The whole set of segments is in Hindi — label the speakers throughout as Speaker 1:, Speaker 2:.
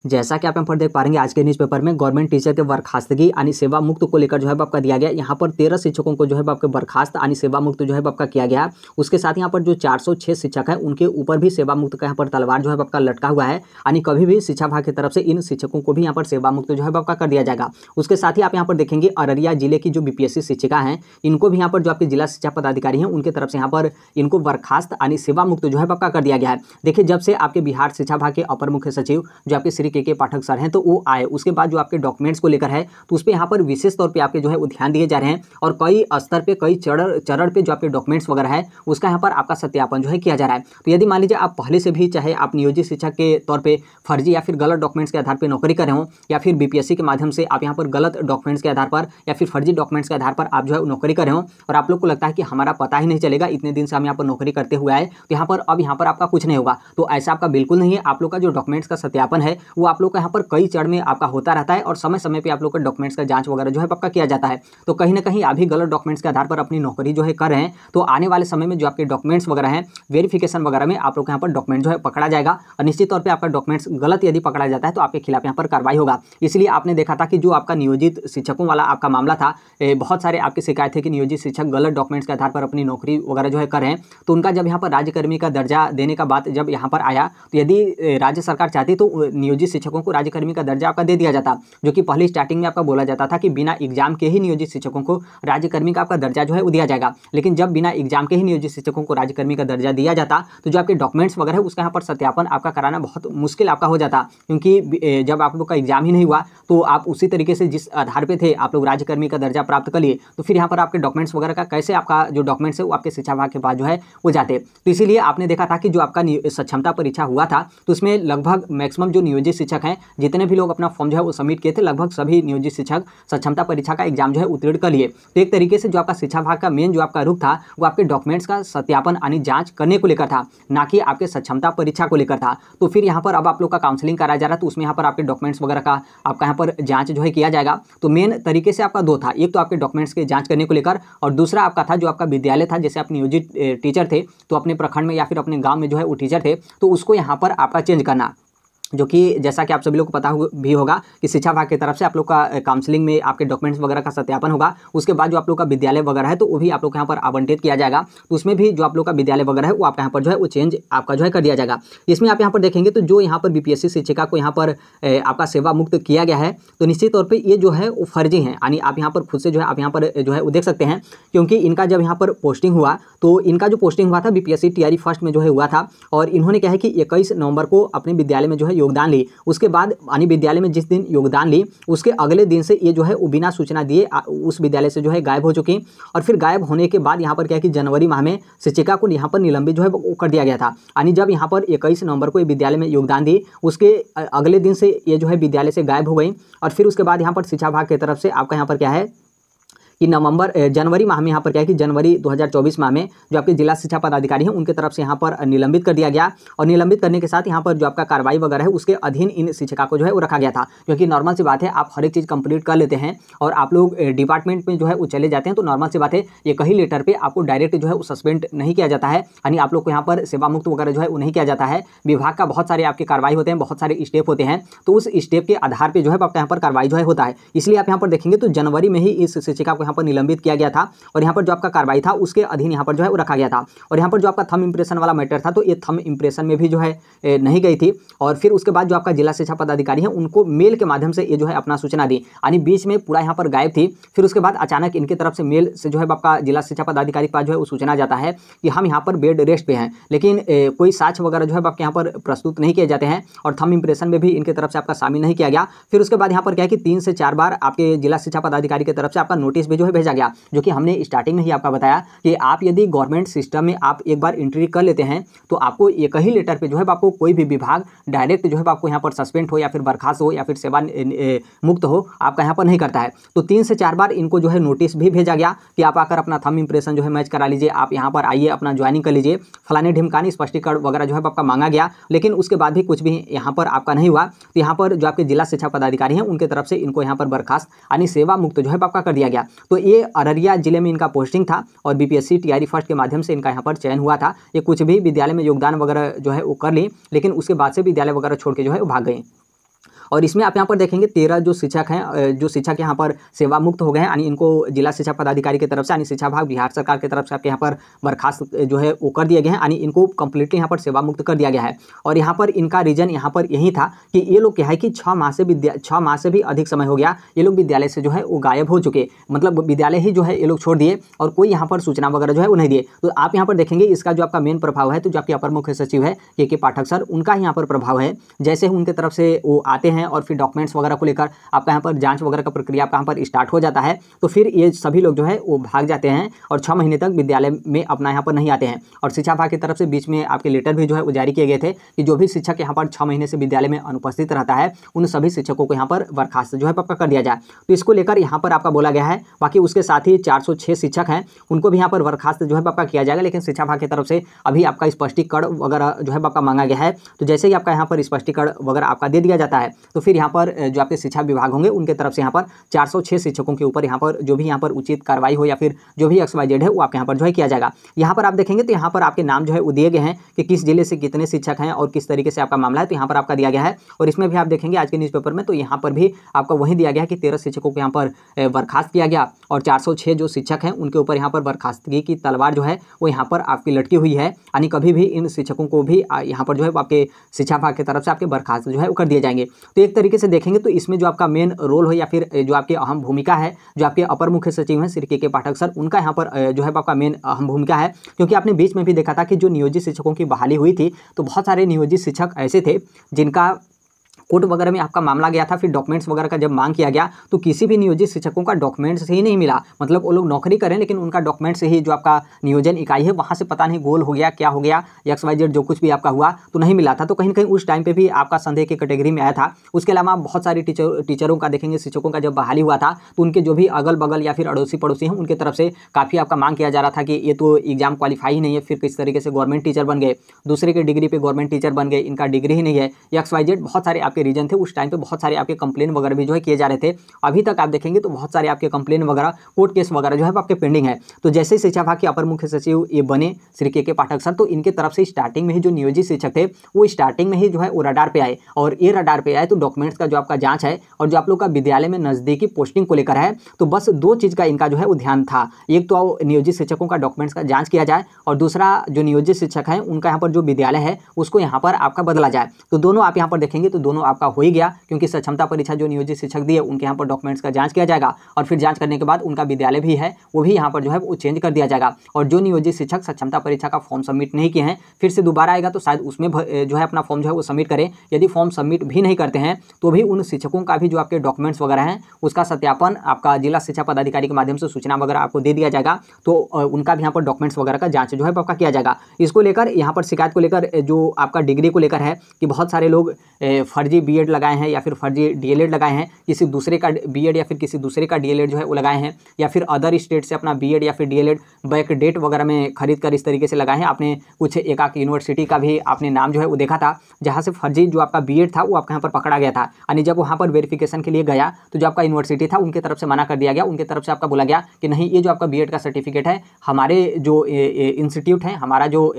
Speaker 1: जैसा कि आप यहाँ पर देख पा रहे हैं आज के न्यूज़पेपर में गवर्नमेंट टीचर के बर्खास्तगी यानी सेवा मुक्त को लेकर जो है आपका दिया गया। यहाँ पर 13 शिक्षकों को जो है आपके बर्खास्त यानी सेवा मुक्त जो है आपका किया गया है। उसके साथ यहाँ पर जो 406 शिक्षक हैं उनके ऊपर भी सेवा मुक्त का यहाँ पर तलवार जो है आपका लटका हुआ है। यानी कभी भी शिक्षा विभाग की तरफ से इन शिक्षकों को भी यहाँ पर सेवा मुक्त जो है आपका कर दिया जाएगा। उसके साथ ही आप यहाँ पर देखेंगे अररिया जिले की जो बीपीएससी शिक्षिका हैं इनको भी यहाँ पर जो आपके जिला शिक्षा पदाधिकारी हैं उनकी तरफ से यहाँ पर इनको बर्खास्त यानी सेवा मुक्त जो है आपका कर दिया गया है। देखिए जब से आपके बिहार शिक्षा विभाग के अपर मुख्य सचिव जो आपके श्री के पाठक सर हैं तो वो आए उसके बाद जो आपके डॉक्यूमेंट्स को लेकर है तो उस पर यहाँ पर विशेष तौर पे आपके जो है वो ध्यान दिए जा रहे हैं और कई स्तर पे कई चरण पे जो आपके डॉक्यूमेंट्स वगैरह है उसका यहाँ पर आपका सत्यापन जो है किया जा रहा है। तो यदि मान लीजिए आप पहले से भी चाहे आप नियोजित शिक्षक के तौर पे फर्जी या फिर गलत डॉक्यूमेंट्स के आधार पर नौकरी कर रहे हो या फिर बीपीएससी के माध्यम से आप यहाँ पर गलत डॉक्यूमेंट्स के आधार पर या फिर फर्जी डॉक्यूमेंट्स के आधार पर आप जो है नौकरी कर रहे हो और आप लोग को लगता है कि हमारा पता ही नहीं चलेगा इतने दिन से हम यहाँ पर नौकरी करते हुए आए तो यहाँ पर अब यहाँ पर आपका कुछ नहीं होगा, तो ऐसा आपका बिल्कुल नहीं है। आप लोग का जो डॉक्यूमेंट्स का सत्यापन है वो आप लोग का यहाँ पर कई चरण में आपका होता रहता है और समय समय पे आप लोग का डॉक्यूमेंट्स का जांच वगैरह जो है पक्का किया जाता है। तो कहीं ना कहीं आप भी गलत डॉक्यूमेंट्स के आधार पर अपनी नौकरी जो है कर रहे हैं तो आने वाले समय में जो आपके डॉक्यूमेंट्स वगैरह हैं वेरिफिकेशन वगैरह में आप लोग के यहाँ पर डॉक्यूमेंट जो है पकड़ा जाएगा और निश्चित तौर पर आपका डॉक्यूमेंट्स गलत यदि पकड़ा जाता है तो आपके खिलाफ यहाँ पर कार्रवाई होगा। इसलिए आपने देखा था कि जो आपका नियोजित शिक्षकों वाला आपका मामला था बहुत सारे आपकी शिकायत है कि नियोजित शिक्षक गलत डॉक्यूमेंट्स के आधार पर अपनी नौकरी वगैरह जो है कर रहे हैं तो उनका जब यहाँ पर राज्यकर्मी का दर्जा देने का बात जब यहाँ पर आया तो यदि राज्य सरकार चाहती तो नियोजित शिक्षकों को राज्यकर्मी का दर्जा आपका दे दिया जाता, जो कि पहले स्टार्टिंग में आपका बोला जाता था कि बिना एग्जाम के ही नियोजित शिक्षकों को राज्यकर्मी का आपका दर्जा जो है वो दिया जाएगा। लेकिन जब बिना एग्जाम के ही नियोजित शिक्षकों को राज्यकर्मी का दर्जा दिया जाता तो जो आपके डॉक्यूमेंट्स वगैरह है उसका यहाँ पर सत्यापन आपका कराना बहुत मुश्किल आपका हो जाता, क्योंकि जब आप लोग का एग्जाम ही नहीं हुआ तो आप उसी तरीके से जिस आधार पे थे आप लोग राज्यकर्मी का दर्जा प्राप्त कर लिए तो फिर यहाँ पर आपके डॉक्यूमेंट्स वगैरह का कैसे आपका जो डॉक्यूमेंट्स है वो आपके शिक्षा विभाग के पास जो है वो जाते। तो इसीलिए आपने देखा था कि जो आपका सक्षमता परीक्षा हुआ था तो उसमें लगभग मैक्सिमम जो नियोजित शिक्षक हैं जितने भी लोग अपना फॉर्म जो है वो सबमिट किए थे लगभग सभी नियोजित शिक्षक सक्षमता परीक्षा का एग्जाम जो है उत्तीर्ण कर लिए। तो एक तरीके से जो आपका शिक्षा विभाग का मेन जो आपका रुख था वो आपके डॉक्यूमेंट्स का सत्यापन यानी जांच करने को लेकर था, ना कि आपके सक्षमता परीक्षा को लेकर था। तो फिर यहाँ पर अब आप लोग का काउंसलिंग कराया जा रहा है तो उसमें यहाँ पर आपके डॉक्यूमेंट्स वगैरह का आपका यहाँ पर जांच जो है किया जाएगा। तो मेन तरीके से आपका दो था, एक तो आपके डॉक्यूमेंट्स के जांच करने को लेकर और दूसरा आपका था जो आपका विद्यालय था, जैसे आप नियोजित टीचर थे तो अपने प्रखंड में या फिर अपने गाँव में जो है वो टीचर थे तो उसको यहाँ पर आपका चेंज करना, जो कि जैसा कि आप सभी लोग को पता भी होगा कि शिक्षा विभाग की तरफ से आप लोग का काउंसलिंग में आपके डॉक्यूमेंट्स वगैरह का सत्यापन होगा। उसके बाद जो आप लोग का विद्यालय वगैरह है तो वो भी आप लोग यहाँ पर आवंटित किया जाएगा, तो उसमें भी जो आप लोग का विद्यालय वगैरह है वो आपका यहाँ पर जो है वो चेंज आपका जो है कर दिया जाएगा। इसमें आप यहाँ पर देखेंगे तो जो यहाँ पर बीपीएससी शिक्षिका को यहाँ पर आपका सेवा मुक्त किया गया है तो निश्चित तौर पर ये जो है वो फर्जी है, यानी आप यहाँ पर खुद से जो है आप यहाँ पर जो है वो देख सकते हैं, क्योंकि इनका जब यहाँ पर पोस्टिंग हुआ तो इनका जो पोस्टिंग हुआ था बीपीएससी टीआरई फर्स्ट में जो है हुआ था और इन्होंने क्या है कि 21 नवंबर को अपने विद्यालय में जो है योगदान ली। उसके बाद यानी विद्यालय में जिस दिन योगदान ली उसके अगले दिन से ये जो है वो बिना सूचना दिए उस विद्यालय से जो है गायब हो चुकी और फिर गायब होने के बाद यहाँ पर क्या है कि जनवरी माह में शिक्षिका को यहाँ पर निलंबित जो है वो कर दिया गया था। यानी जब यहाँ पर 21 नवंबर को ये विद्यालय में योगदान दी उसके अगले दिन से ये जो है विद्यालय से गायब हो गई और फिर उसके बाद यहाँ पर शिक्षा विभाग की तरफ से आपका यहाँ पर क्या है कि जनवरी माह में यहाँ पर क्या है कि जनवरी 2024 माह में जो आपके जिला शिक्षा पदाधिकारी हैं उनके तरफ से यहाँ पर निलंबित कर दिया गया और निलंबित करने के साथ यहाँ पर जो आपका कार्रवाई वगैरह है उसके अधीन इन शिक्षिका को जो है वो रखा गया था, क्योंकि नॉर्मल सी बात है आप हर एक चीज़ कंप्लीट कर लेते हैं और आप लोग डिपार्टमेंट में जो है वो चले जाते हैं तो नॉर्मल सी बात है ये कहीं लेटर पर आपको डायरेक्ट जो है वो सस्पेंड नहीं किया जाता है, यानी आप लोग को यहाँ पर सेवा मुक्त वगैरह जो है वो नहीं किया जाता है। विभाग का बहुत सारे आपके कार्रवाई होते हैं, बहुत सारे स्टेप होते हैं, तो उस स्टेप के आधार पर जो है आपका यहाँ पर कार्रवाई जो है होता है। इसलिए आप यहाँ पर देखेंगे तो जनवरी में ही इस शिक्षिका को यहाँ पर निलंबित किया था और यहाँ पर जो आपका कार्रवाई था उसके अधीन यहाँ पर जो है वो रखा गया था। और यहाँ पर जो आपका थंब इंप्रेशन वाला मैटर था तो ये थंब इंप्रेशन में भी जो है नहीं गई थी और फिर उसके बाद जो आपका जिला शिक्षा पदाधिकारी है उनको मेल के माध्यम से ये जो है अपना सूचना दी, यानी बीच में पूरा यहाँ पर गायब थी। फिर उसके बाद अचानक इनकी तरफ से मेल से जो है आपका जिला शिक्षा पदाधिकारी के पास जो है वो सूचना जाता है कि हम यहाँ पर बेड रेस्ट पे हैं, लेकिन कोई साक्ष्य वगैरह जो है आपके यहाँ पर प्रस्तुत नहीं किए जाते हैं और थंब इंप्रेशन में भी इनकी तरफ से आपका शामिल नहीं किया गया। फिर उसके बाद यहाँ पर क्या है कि 3 से 4 बार आपके जिला शिक्षा पदाधिकारी की तरफ से आपका नोटिस भी जो है भेजा गया, जो कि हमने स्टार्टिंग में ही आपका बताया कि आप यदि गवर्नमेंट सिस्टम में आप एक बार एंट्री कर लेते हैं तो आपको एक ही लेटर पे जो है आपको कोई भी विभाग डायरेक्ट जो है आपको यहाँ पर सस्पेंड हो या फिर बर्खास्त हो या फिर सेवा मुक्त हो आपका यहाँ पर नहीं करता है। तो 3 से 4 बार इनको जो है नोटिस भी भेजा गया कि आप आकर अपना थंब इंप्रेशन जो है मैच करा लीजिए, आप यहाँ पर आइए अपना ज्वाइनिंग कर लीजिए, फलाने ढिमकानी स्पष्टीकरण वगैरह जो है आपका मांगा गया, लेकिन उसके बाद भी कुछ भी यहाँ पर आपका नहीं हुआ। तो यहाँ पर जो आपके जिला शिक्षा पदाधिकारी हैं उनके तरफ से इनको यहाँ पर बर्खास्त यानी सेवा मुक्त जो है आपका कर दिया गया। तो ये अररिया जिले में इनका पोस्टिंग था और बीपीएससी टीआरई फर्स्ट के माध्यम से इनका यहाँ पर चयन हुआ था। ये कुछ भी विद्यालय में योगदान वगैरह जो है वो कर ली, लेकिन उसके बाद से विद्यालय वगैरह छोड़ के जो है वो भाग गए। और इसमें आप यहाँ पर देखेंगे 13 जो शिक्षक हैं, जो शिक्षक यहाँ पर सेवा मुक्त हो गए हैं, यानी इनको जिला शिक्षा पदाधिकारी की तरफ से यानी शिक्षा विभाग बिहार सरकार की तरफ से आपके यहाँ पर बर्खास्त जो है वो कर दिए गए हैं, यानी इनको कंप्लीटली यहाँ पर सेवा मुक्त कर दिया गया है। और यहाँ पर इनका रीजन यहाँ पर यही था कि ये लोग क्या है कि 6 माह से भी अधिक समय हो गया ये लोग विद्यालय से जो है वो गायब हो चुके, मतलब विद्यालय ही जो है ये लोग छोड़ दिए और कोई यहाँ पर सूचना वगैरह जो है वो नहीं दिए। तो आप यहाँ पर देखेंगे इसका जो आपका मेन प्रभाव है, तो जो आपके अपर मुख्य सचिव है के पाठक सर, उनका यहाँ पर प्रभाव है। जैसे ही उनके तरफ से वो आते हैं और फिर डॉक्यूमेंट्स वगैरह को लेकर आपका यहाँ पर जांच वगैरह का प्रक्रिया आपका यहाँ पर स्टार्ट हो जाता है, तो फिर ये सभी लोग जो है वो भाग जाते हैं और 6 महीने तक विद्यालय में अपना यहाँ पर नहीं आते हैं। और शिक्षा विभाग की तरफ से बीच में आपके लेटर भी जो है वो जारी किए गए थे कि जो भी शिक्षक यहाँ पर 6 महीने से विद्यालय में अनुपस्थित रहता है उन सभी शिक्षकों को यहाँ पर बर्खास्त जो है पक्का कर दिया जाए। तो इसको लेकर यहाँ पर आपका बोला गया है। बाकी उसके साथ ही 406 शिक्षक हैं उनको भी यहाँ पर बर्खास्त जो है आपका किया जाएगा, लेकिन शिक्षा विभाग की तरफ से अभी आपका स्पष्टीकरण वगैरह जो है आपका मांगा गया है। तो जैसे ही आपका यहाँ पर स्पष्टीकरण वगैरह आपका दे दिया जाता है तो फिर यहाँ पर जो आपके शिक्षा विभाग होंगे उनके तरफ से यहाँ पर 406 शिक्षकों के ऊपर यहाँ पर जो भी यहाँ पर उचित कार्रवाई हो या फिर जो भी XYZ है वो आपके यहाँ पर जो है किया जाएगा। यहाँ पर आप देखेंगे तो यहाँ पर आपके नाम जो है वो दिए गए हैं कि किस जिले से कितने शिक्षक हैं और किस तरीके से आपका मामला है, तो यहाँ पर आपका दिया गया है। और इसमें भी आप देखेंगे आज के न्यूज़पेपर में तो यहाँ पर भी आपका वही दिया गया है कि 13 शिक्षकों को यहाँ पर बर्खास्त किया गया और 406 जो शिक्षक हैं उनके ऊपर यहाँ पर बर्खास्तगी की तलवार जो है वो यहाँ पर आपकी लटकी हुई है, यानी कभी भी इन शिक्षकों को भी यहाँ पर जो है आपके शिक्षा विभाग की तरफ से आपके बर्खास्त जो है वो कर दिए जाएंगे। तो एक तरीके से देखेंगे तो इसमें जो आपका मेन रोल हो या फिर जो आपकी अहम भूमिका है, जो आपके अपर मुख्य सचिव हैं श्री के पाठक सर, उनका यहाँ पर जो है आपका मेन अहम भूमिका है। क्योंकि आपने बीच में भी देखा था कि जो नियोजित शिक्षकों की बहाली हुई थी तो बहुत सारे नियोजित शिक्षक ऐसे थे जिनका कोर्ट वगैरह में आपका मामला गया था, फिर डॉक्यूमेंट्स वगैरह का जब मांग किया गया तो किसी भी नियोजित शिक्षकों का डॉक्यूमेंट्स ही नहीं मिला। मतलब वो लोग नौकरी करें लेकिन उनका डॉक्यूमेंट्स ही जो आपका नियोजन इकाई है वहाँ से पता नहीं गोल हो गया, क्या हो गया, XYZ जो कुछ भी आपका हुआ तो नहीं मिला था। तो कहीं ना कहीं उस टाइम पे भी आपका संदेह की कैटेगरी में आया था। उसके अलावा बहुत सारी टीचरों का देखेंगे, शिक्षकों का जब बहाली हुआ था तो उनके जो भी अगल बगल या फिर अड़ोसी पड़ोसी हैं उनके तरफ से काफ़ी आपका मांग किया जा रहा था कि ये तो एग्जाम क्वालिफाई ही नहीं है, फिर किस तरीके से गवर्नमेंट टीचर बन गए, दूसरे के डिग्री पे गवर्नमेंट टीचर बन गए, इनका डिग्री ही नहीं है, XYZ बहुत सारे आपके रीजन थे। उस टाइम बहुत सारे आपके कंप्लेन वगैरह भी जो है किए जा रहे थे। अभी तक आप देखेंगे तो बहुत सारे आपके कंप्लेन वगैरह कोर्ट केस वगैरह जो है आपके पेंडिंग है। तो जैसे ही शिक्षा विभाग के अपर मुख्य सचिव ये बने श्री के पाठक सर, तो इनके तरफ से स्टार्टिंग में ही जो नियोजित शिक्षक थे वो स्टार्टिंग में ही जो है वो रडार पे आए। और ये रडार पे आए तो डॉक्यूमेंट्स का जो आपका जांच है और जो आप लोग का विद्यालय में नजदीकी पोस्टिंग को लेकर है, तो बस 2 चीज़ का इनका जो है वो ध्यान था। एक तो नियोजित शिक्षकों का डॉक्यूमेंट्स का जाँच किया जाए और दूसरा जो नियोजित शिक्षक हैं उनका यहाँ पर जो विद्यालय है उसको यहाँ पर आपका बदला जाए। तो दोनों आप यहाँ पर देखेंगे तो दोनों आपका हो ही गया, क्योंकि सक्षमता परीक्षा जो नियोजित शिक्षक दिए उनके यहाँ पर डॉक्यूमेंट्स का जांच किया जाएगा और फिर जांच करने के बाद उनका विद्यालय भी है वो भी यहाँ पर जो है वो चेंज कर दिया जाएगा। और जो नियोजित शिक्षक सक्षमता परीक्षा का फॉर्म सबमिट नहीं किए हैं फिर से दोबारा आएगा तो शायद उसमें जो है अपना फॉर्म जो है वो सबमिट करें। यदि फॉर्म सबमिट भी नहीं करते हैं तो भी उन शिक्षकों का भी जो आपके डॉक्यूमेंट्स वगैरह हैं उसका सत्यापन आपका जिला शिक्षा पदाधिकारी के माध्यम से सूचना वगैरह आपको दे दिया जाएगा। तो उनका भी यहाँ पर डॉक्यूमेंट्स वगैरह का जाँच जो है आपका किया जाएगा। इसको लेकर यहाँ पर शिकायत को लेकर जो आपका डिग्री को लेकर है कि बहुत सारे लोग फर्जी BEd लगाए हैं या फिर फर्जी DLEd लगाए हैं, किसी दूसरे का BEd या फिर किसी दूसरे का DLEd जो है वो लगाए हैं, या फिर अदर स्टेट से अपना BEd या फिर DLEd बैक डेट वगैरह में खरीद कर इस तरीके से लगाए हैं। आपने कुछ एक यूनिवर्सिटी का भी आपने नाम जो है वो देखा था जहाँ से फर्जी जो आपका BEd था वो आपका यहाँ पर पकड़ा गया था, यानी जब वहाँ पर वेरिफिकेशन के लिए गया तो जो आपका यूनिवर्सिटी था उनके तरफ से मना कर दिया गया। उनके तरफ से आपका बोला गया कि नहीं, ये जो आपका BEd का सर्टिफिकेट है हमारे जो इंस्टीट्यूट है, हमारा जो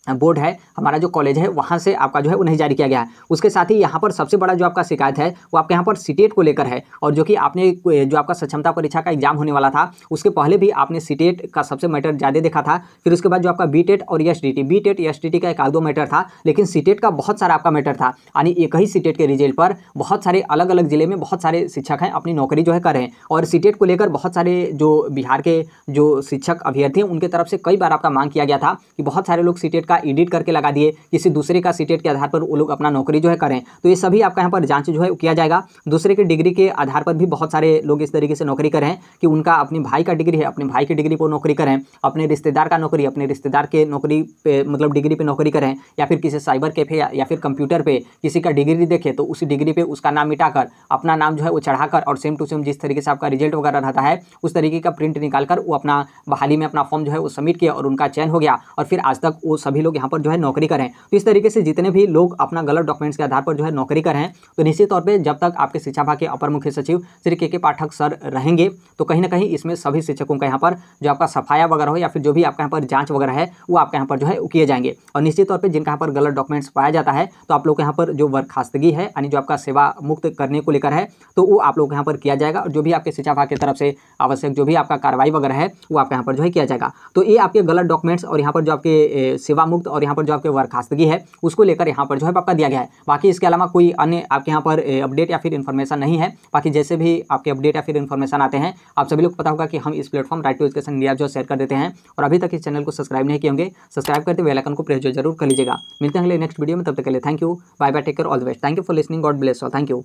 Speaker 1: बोर्ड है, हमारा जो कॉलेज है वहाँ से आपका जो है वो नहीं जारी किया गया है। उसके साथ ही यहाँ पर सबसे बड़ा जो आपका शिकायत है वो आपके यहाँ पर सीटेट को लेकर है। और जो कि आपने जो आपका सक्षमता परीक्षा का एग्जाम होने वाला था उसके पहले भी आपने सीटेट का सबसे मैटर ज़्यादा देखा था। फिर उसके बाद जो आपका बीटेट और एसटीटी का 1-2 मैटर था, लेकिन सीटेट का बहुत सारा आपका मैटर था। यानी एक ही सीटेट के रिजल्ट पर बहुत सारे अलग अलग जिले में बहुत सारे शिक्षक हैं अपनी नौकरी जो है कर रहे हैं। और सीटेट को लेकर बहुत सारे जो बिहार के जो शिक्षक अभ्यर्थी हैं उनके तरफ से कई बार आपका मांग किया गया था कि बहुत सारे लोग सीटेट एडिट करके लगा दिए, किसी दूसरे का सीटेट के आधार पर वो लोग अपना नौकरी जो है करें। तो ये सभी आपका यहाँ पर जांच जो है किया जाएगा। दूसरे के डिग्री के आधार पर भी बहुत सारे लोग इस तरीके से नौकरी करें कि उनका अपने भाई का डिग्री है, अपने भाई की डिग्री पर नौकरी करें, अपने रिश्तेदार का नौकरी, अपने रिश्तेदार के नौकरी पे मतलब डिग्री पे नौकरी करें, या फिर किसी साइबर कैफे या फिर कंप्यूटर पे किसी का डिग्री देखे तो उसी डिग्री पे उसका नाम मिटाकर अपना नाम जो है वो चढ़ाकर और सेम टू सेम जिस तरीके से आपका रिजल्ट वगैरह रहता है उस तरीके का प्रिंट निकालकर वो अपना बहाली में अपना फॉर्म जो है वो सबमिट किया और उनका चयन हो गया। और फिर आज तक वो सभी लोग यहाँ पर जो है नौकरी करें। तो इस तरीके से जितने भी लोग अपना गलत डॉक्यूमेंट्स के आधार पर जो है नौकरी कर रहे हैं, तो निश्चित तौर पे जब तक आपके शिक्षा विभाग के अपर मुख्य सचिव श्री के पाठक सर रहेंगे, तो कहीं ना कहीं इसमें सभी शिक्षकों का यहाँ पर जो आपका सफाया वगैरह हो या फिर जो भी आपका यहाँ पर जांच वगैरह है वो आपके यहाँ पर जो है किए जाएंगे। और निश्चित तौर पर जिनका यहाँ पर गलत डॉक्यूमेंट्स पाया जाता है, तो आप लोग यहाँ पर जो बर्खास्तगी है यानी जो आपका सेवा मुक्त करने को लेकर है, तो वो आप लोग यहाँ पर किया जाएगा। और जो भी आपके शिक्षा विभाग की तरफ से आवश्यक जो भी आपका कार्रवाई वगैरह है वो आपके यहाँ पर जो है किया जाएगा। तो ये आपके गलत डॉक्यूमेंट्स और यहाँ पर जो आपके सेवा मुक्त और यहाँ पर जो आपके बर्खास्तगी है उसको लेकर यहाँ पर जो है आपका दिया गया है। बाकी इसके अलावा कोई अन्य आपके यहाँ पर अपडेट या फिर इन्फॉर्मेशन नहीं है। बाकी जैसे भी आपके अपडेट या फिर इन्फॉर्मेशन आते हैं, आप सभी लोग को पता होगा कि हम इस platform right to education India जो शेयर कर देते हैं। और अभी तक इस चैनल को सब्सक्राइब नहीं किए होंगे, सब्सक्राइब करते बेल आइकन को प्रेस जरूर कर लीजिएगा। मिलते हैं अगले नेक्स्ट वीडियो में, तब तक के लिए thank you, bye bye, take care, all the best. Thank you for listening, God bless all, thank you.